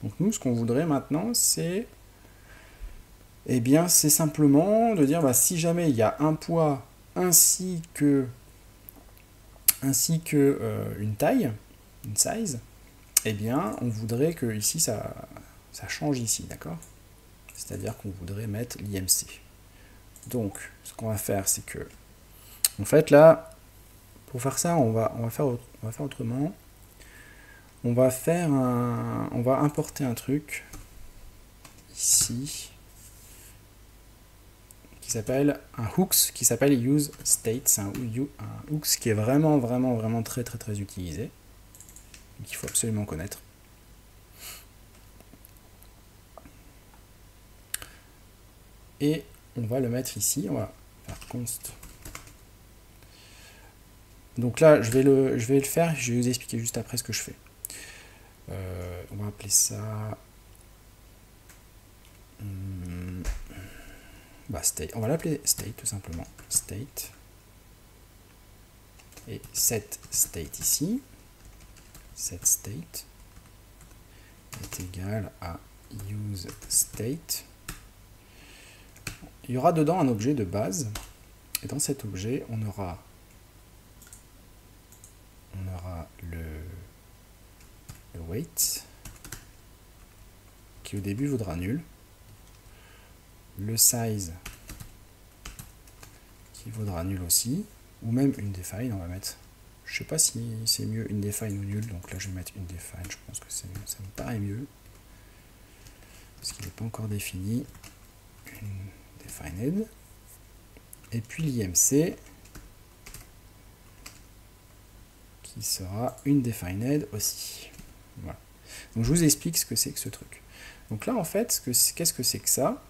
Donc nous, ce qu'on voudrait maintenant, c'est eh bien, c'est simplement de dire, bah, si jamais il y a un poids ainsi que une taille, une size, eh bien, on voudrait que ici, ça change ici, d'accord? C'est-à-dire qu'on voudrait mettre l'IMC. Donc, ce qu'on va faire, c'est que, en fait, là, pour faire ça, on va faire autrement. On va importer un truc ici qui s'appelle un hooks qui s'appelle use state. C'est un hooks qui est vraiment, vraiment, vraiment très, très, très utilisé, qu'il faut absolument connaître. Et on va le mettre ici. On va faire const. Donc là, je vais le faire. Je vais vous expliquer juste après ce que je fais. On va appeler ça state. On va l'appeler state tout simplement. State. Et set state ici. Set state est égal à use state. Il y aura dedans un objet de base. Et dans cet objet, on aura le weight qui au début vaudra nul. Le size qui vaudra nul aussi, ou même une define, on va mettre, je sais pas si c'est mieux une define ou nul, donc là je vais mettre une define, je pense que ça me paraît mieux, parce qu'il n'est pas encore défini, une defined, et puis l'IMC, qui sera une defined aussi. Voilà. Donc je vous explique ce que c'est que ce truc. Donc là en fait, qu'est-ce que c'est que ça?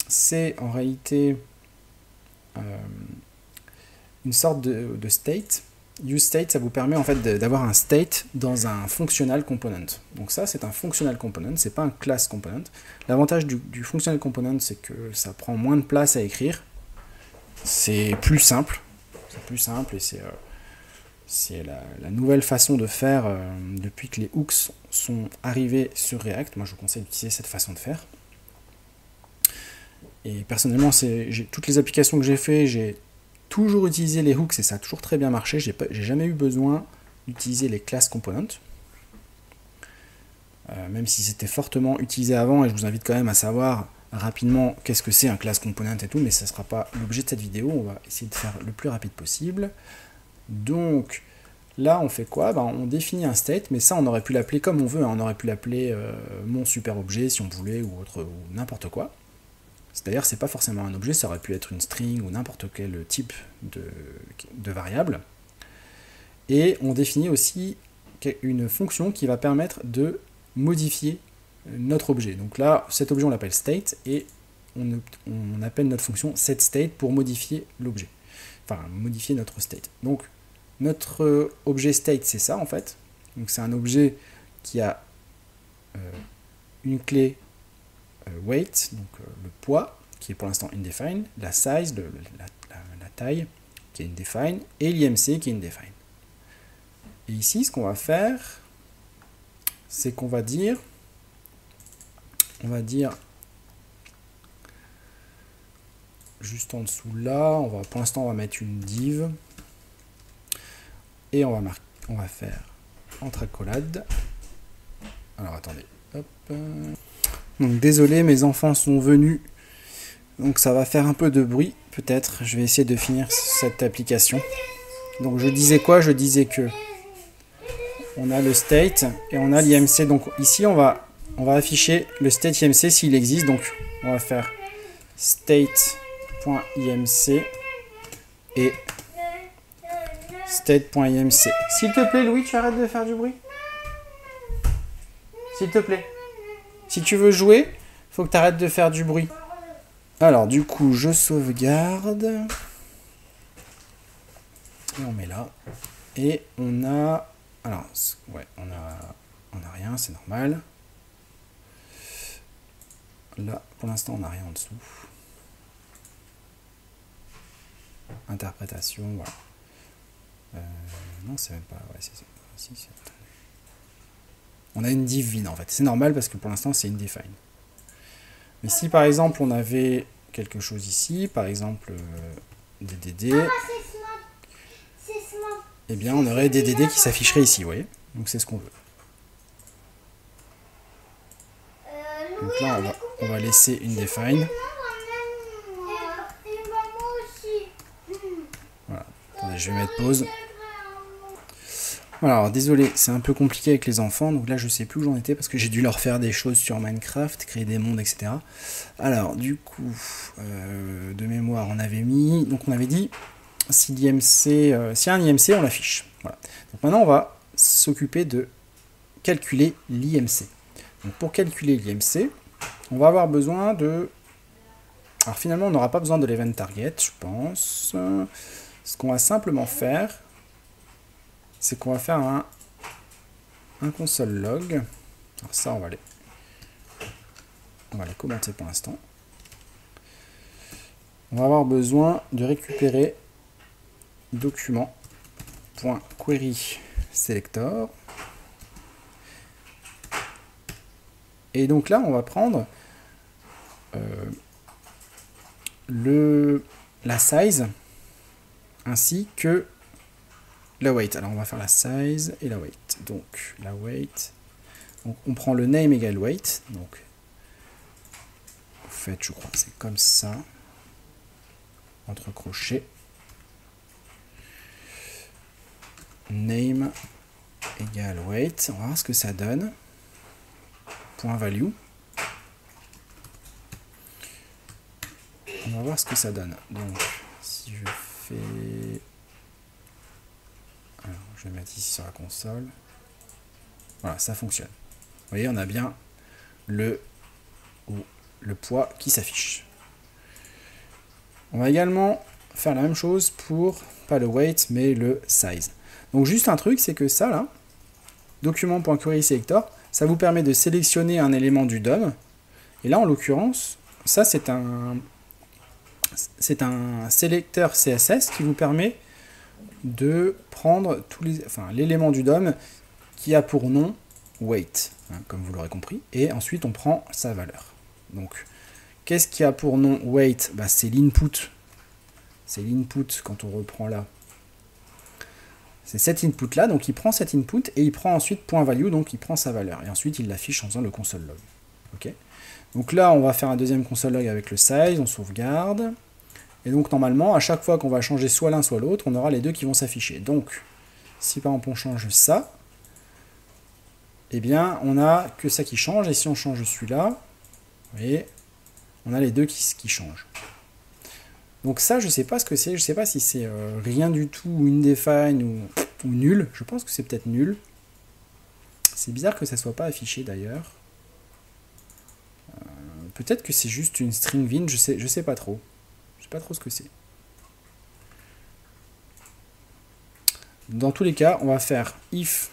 C'est en réalité une sorte de state. Use state, ça vous permet en fait d'avoir un state dans un functional component. Donc ça, c'est un functional component, c'est pas un class component. L'avantage du functional component, c'est que ça prend moins de place à écrire. C'est plus simple. Et c'est la nouvelle façon de faire depuis que les hooks sont arrivés sur React. Moi, je vous conseille d'utiliser cette façon de faire. Et personnellement, toutes les applications que j'ai fait, j'ai toujours utilisé les hooks et ça a toujours très bien marché. J'ai jamais eu besoin d'utiliser les classes components. Même si c'était fortement utilisé avant, et je vous invite quand même à savoir rapidement qu'est-ce que c'est un class component et tout, mais ça ne sera pas l'objet de cette vidéo. On va essayer de faire le plus rapide possible. Donc là, on fait quoi? On définit un state, mais ça, on aurait pu l'appeler comme on veut. On aurait pu l'appeler mon super objet si on voulait, ou n'importe quoi. C'est-à-dire, c'est pas forcément un objet, ça aurait pu être une string ou n'importe quel type de variable. Et on définit aussi une fonction qui va permettre de modifier notre objet. Donc là, cet objet, on l'appelle state, et on appelle notre fonction setState pour modifier l'objet. Enfin, modifier notre state. Donc, notre objet state, c'est ça, en fait. Donc, c'est un objet qui a une clé weight, donc le poids, qui est pour l'instant indefine, la size, la taille, qui est indefine, et l'IMC, qui est indefine. Et ici, ce qu'on va faire, c'est qu'on va dire, juste en dessous là, pour l'instant, on va mettre une div, et on va faire entre accolades. Alors, attendez, hop. Donc, désolé, mes enfants sont venus, donc ça va faire un peu de bruit, peut-être. Je vais essayer de finir cette application. Donc, je disais quoi? Je disais que on a le state et on a l'IMC. Donc ici, on va afficher le state IMC s'il existe. Donc on va faire state.imc et state.imc. S'il te plaît, Louis, tu arrêtes de faire du bruit? S'il te plaît. Si tu veux jouer, faut que tu arrêtes de faire du bruit. Alors, du coup, je sauvegarde. Et on met là. Et on a... Alors, ouais, on a rien, c'est normal. Là, pour l'instant, on n'a rien en dessous. Interprétation, voilà. Non, c'est même pas... Ouais, si, on a une div vide en fait. C'est normal parce que pour l'instant c'est indefine. Mais si par exemple on avait quelque chose ici, par exemple DDD, eh bien on aurait DDD qui s'afficherait ici, vous voyez. Donc c'est ce qu'on veut. Donc là on va laisser une define. Voilà. Attendez, je vais mettre pause. Voilà, alors désolé, c'est un peu compliqué avec les enfants, donc là je sais plus où j'en étais parce que j'ai dû leur faire des choses sur Minecraft, créer des mondes, etc. Alors du coup, de mémoire on avait mis, donc on avait dit si l'IMC, s'il y a un IMC on l'affiche. Voilà. Donc maintenant on va s'occuper de calculer l'IMC. Donc pour calculer l'IMC, on va avoir besoin de... Alors finalement on n'aura pas besoin de l'event target, je pense. Ce qu'on va simplement faire, c'est qu'on va faire un console log. Alors ça, on va les commenter pour l'instant. On va avoir besoin de récupérer document.query selector. Et donc là, on va prendre la size ainsi que la weight. Alors on va faire la size et la weight. Donc la weight, donc on prend le name égale weight. Donc en fait je crois que c'est comme ça, entre crochets. Name égale weight. On va voir ce que ça donne. Point value. On va voir ce que ça donne. Donc si je fais... Alors, je vais mettre ici sur la console. Voilà, ça fonctionne. Vous voyez, on a bien le poids qui s'affiche. On va également faire la même chose pour, pas le weight, mais le size. Donc juste un truc, c'est que ça, là, document.query selector, ça vous permet de sélectionner un élément du DOM. Et là, en l'occurrence, ça, c'est un sélecteur CSS qui vous permet de prendre l'élément du DOM qui a pour nom weight, hein, comme vous l'aurez compris, et ensuite on prend sa valeur. Donc, qu'est-ce qui a pour nom weight? Bah, c'est l'input. C'est l'input quand on reprend là. C'est cet input là, donc il prend cet input et il prend ensuite point value, donc il prend sa valeur. Et ensuite il l'affiche en faisant le console log. Ok. Donc là on va faire un deuxième console log avec le size, on sauvegarde. Et donc normalement, à chaque fois qu'on va changer soit l'un soit l'autre, on aura les deux qui vont s'afficher. Donc, si par exemple on change ça, eh bien on n'a que ça qui change. Et si on change celui-là, vous voyez, on a les deux qui changent. Donc ça, je ne sais pas ce que c'est. Je ne sais pas si c'est rien du tout, ou indefine, ou nul. Je pense que c'est peut-être nul. C'est bizarre que ça ne soit pas affiché d'ailleurs. Peut-être que c'est juste une string vin, je sais pas trop. Je sais pas trop ce que c'est. Dans tous les cas, on va faire if.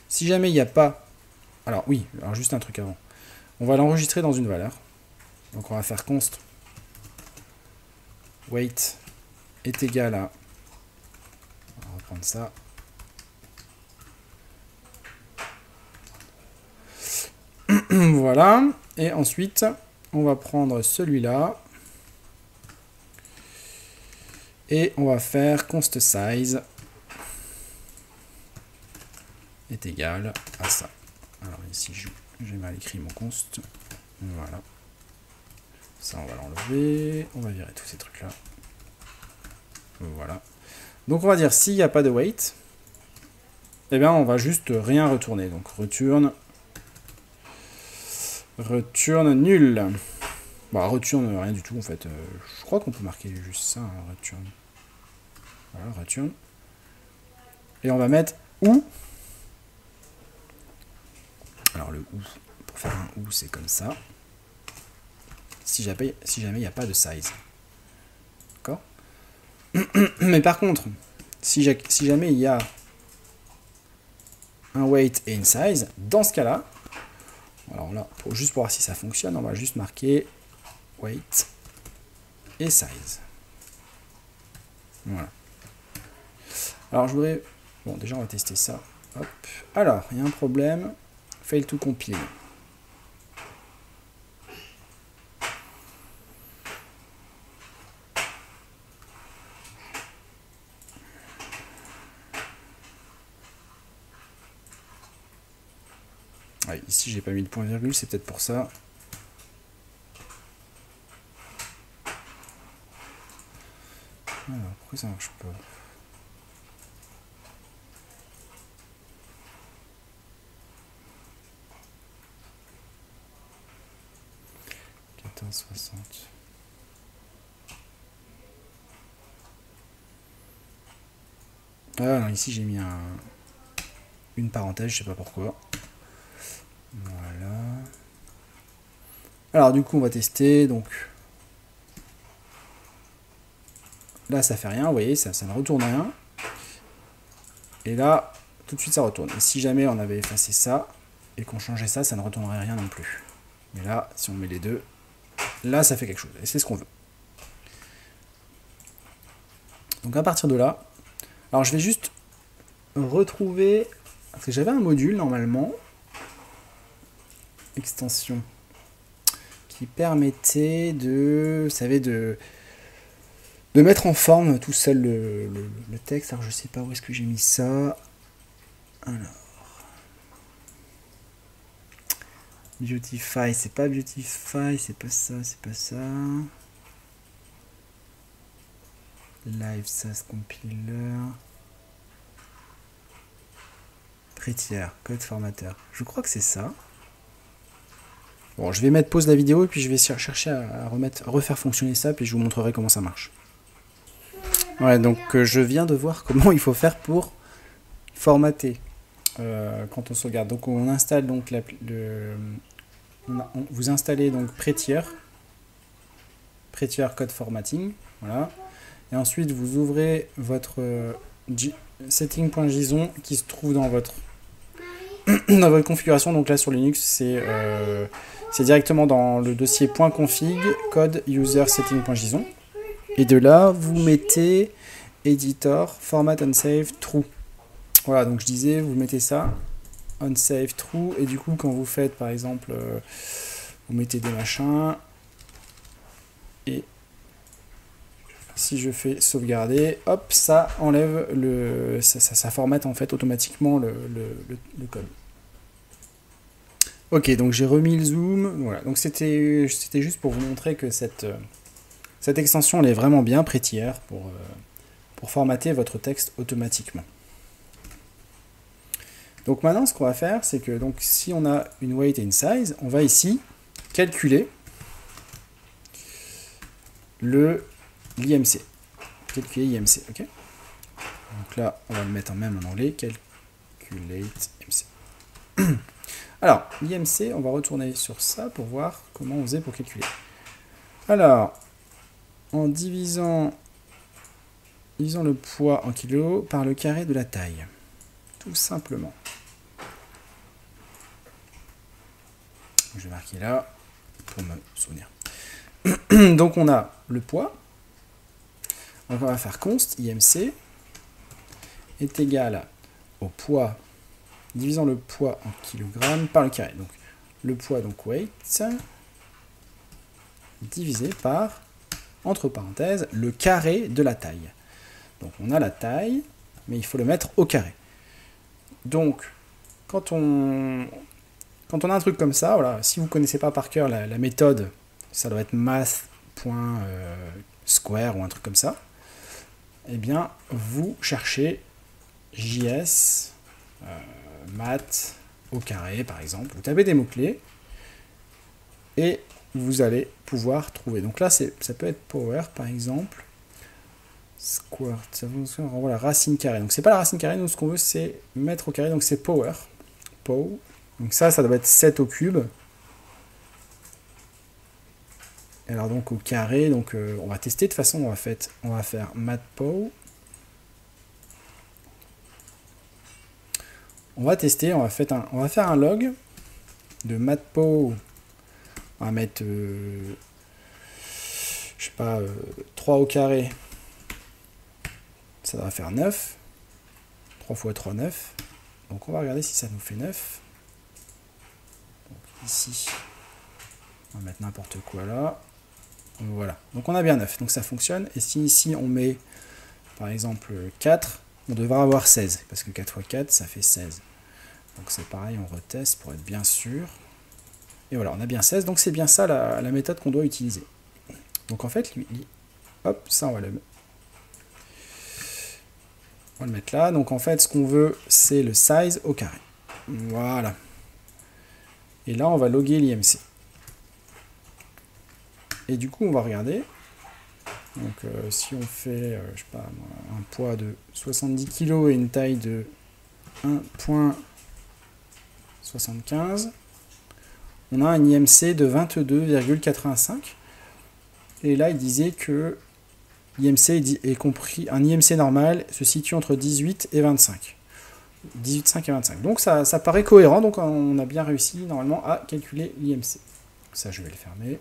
Si jamais il n'y a pas... Alors oui, alors juste un truc avant. On va l'enregistrer dans une valeur. Donc on va faire const weight est égal à... On va reprendre ça. Voilà. Et ensuite, on va prendre celui-là. Et on va faire const size est égal à ça. Alors ici, j'ai mal écrit mon const. Voilà. Ça, on va l'enlever. On va virer tous ces trucs-là. Voilà. Donc, on va dire s'il n'y a pas de weight, eh bien, on va juste rien retourner. Donc, return nul. Bah, return rien du tout, en fait. Je crois qu'on peut marquer juste ça, hein, return. Voilà, return. Et on va mettre ou. Alors, le ou, pour faire un ou, c'est comme ça. Si jamais il n'y a pas de size. D'accord? Mais par contre, si jamais il y a un weight et une size, dans ce cas-là, alors là, juste pour voir si ça fonctionne, on va juste marquer weight et size. Voilà. Alors je voudrais... Bon, déjà on va tester ça. Hop. Alors, il y a un problème. Fail to compile. Ouais, ici, j'ai pas mis de point virgule, c'est peut-être pour ça. Alors, pourquoi ça marche pas? Ah non, ici j'ai mis une parenthèse, je sais pas pourquoi. Voilà. Alors du coup on va tester, donc là ça fait rien, vous voyez, ça ne retourne rien. Et là, tout de suite ça retourne. Et si jamais on avait effacé ça et qu'on changeait ça, ça ne retournerait rien non plus. Mais là, si on met les deux, là ça fait quelque chose, et c'est ce qu'on veut. Donc à partir de là, alors je vais juste retrouver, parce que j'avais un module normalement, extension, qui permettait de, vous savez, de mettre en forme tout seul le texte. Alors je sais pas où est-ce que j'ai mis ça. Alors, Beautify, c'est pas Beautify, c'est pas ça, c'est pas ça. Live SAS compiler. Prettier, code formateur. Je crois que c'est ça. Bon, je vais mettre pause la vidéo et puis je vais chercher à refaire fonctionner ça, puis je vous montrerai comment ça marche. Ouais, donc je viens de voir comment il faut faire pour formater quand on sauvegarde. Donc on installe donc vous installez donc Prettier code formatting, voilà. Et ensuite vous ouvrez votre setting.json qui se trouve dans votre dans votre configuration. Donc là sur Linux c'est directement dans le dossier .config code user setting.json. Et de là, vous mettez editor, format unsave, true. Voilà, donc je disais, vous mettez ça, unsave, true, et du coup, quand vous faites, par exemple, vous mettez des machins, et si je fais sauvegarder, hop, ça enlève ça formate en fait automatiquement le code. Ok, donc j'ai remis le zoom, voilà, donc c'était juste pour vous montrer que cette extension elle est vraiment bien Prettier pour formater votre texte automatiquement. Donc maintenant ce qu'on va faire, c'est que donc, si on a une weight et une size, on va ici calculer l'IMC. Calculer l'IMC, ok. Donc là, on va le mettre même en anglais, calculate IMC. Alors, l'IMC, on va retourner sur ça pour voir comment on faisait pour calculer. Alors, en divisant le poids en kilos par le carré de la taille. Tout simplement. Je vais marquer là pour me souvenir. Donc on a le poids. Donc on va faire const IMC est égal au poids divisant le poids en kilogrammes par le carré. Donc le poids, donc weight, divisé par, entre parenthèses, le carré de la taille. Donc on a la taille, mais il faut le mettre au carré. Donc, quand on a un truc comme ça, voilà, si vous ne connaissez pas par cœur la méthode, ça doit être math.square ou un truc comme ça, eh bien, vous cherchez JS, math au carré, par exemple. Vous tapez des mots-clés et vous allez pouvoir trouver. Donc là, ça peut être power, par exemple. Square, ça renvoie la racine carrée. Donc c'est pas la racine carrée, nous ce qu'on veut c'est mettre au carré, donc c'est power. Pow. Donc ça doit être 7 au cube. Alors donc au carré, donc on va tester de toute façon, on va faire matpow. On va tester, on va faire un log de matpow. On va mettre je sais pas 3 au carré. Ça va faire 9. 3 fois 3, 9. Donc on va regarder si ça nous fait 9. Donc ici, on va mettre n'importe quoi là. Voilà, donc on a bien 9, donc ça fonctionne. Et si ici on met par exemple 4, on devra avoir 16, parce que 4 x 4 ça fait 16. Donc c'est pareil, on reteste pour être bien sûr. Et voilà, on a bien 16, donc c'est bien ça la méthode qu'on doit utiliser. Donc en fait, lui, hop, ça on va le mettre là. Donc en fait, ce qu'on veut, c'est le size au carré. Voilà. Et là, on va loguer l'IMC. Et du coup, on va regarder. Donc si on fait, je sais pas, un poids de 70 kg et une taille de 1,75, on a un IMC de 22,85. Et là, il disait que l'IMC est compris, un IMC normal se situe entre 18 et 25. 18,5 et 25. Donc ça paraît cohérent, donc on a bien réussi normalement à calculer l'IMC. Ça, je vais le fermer.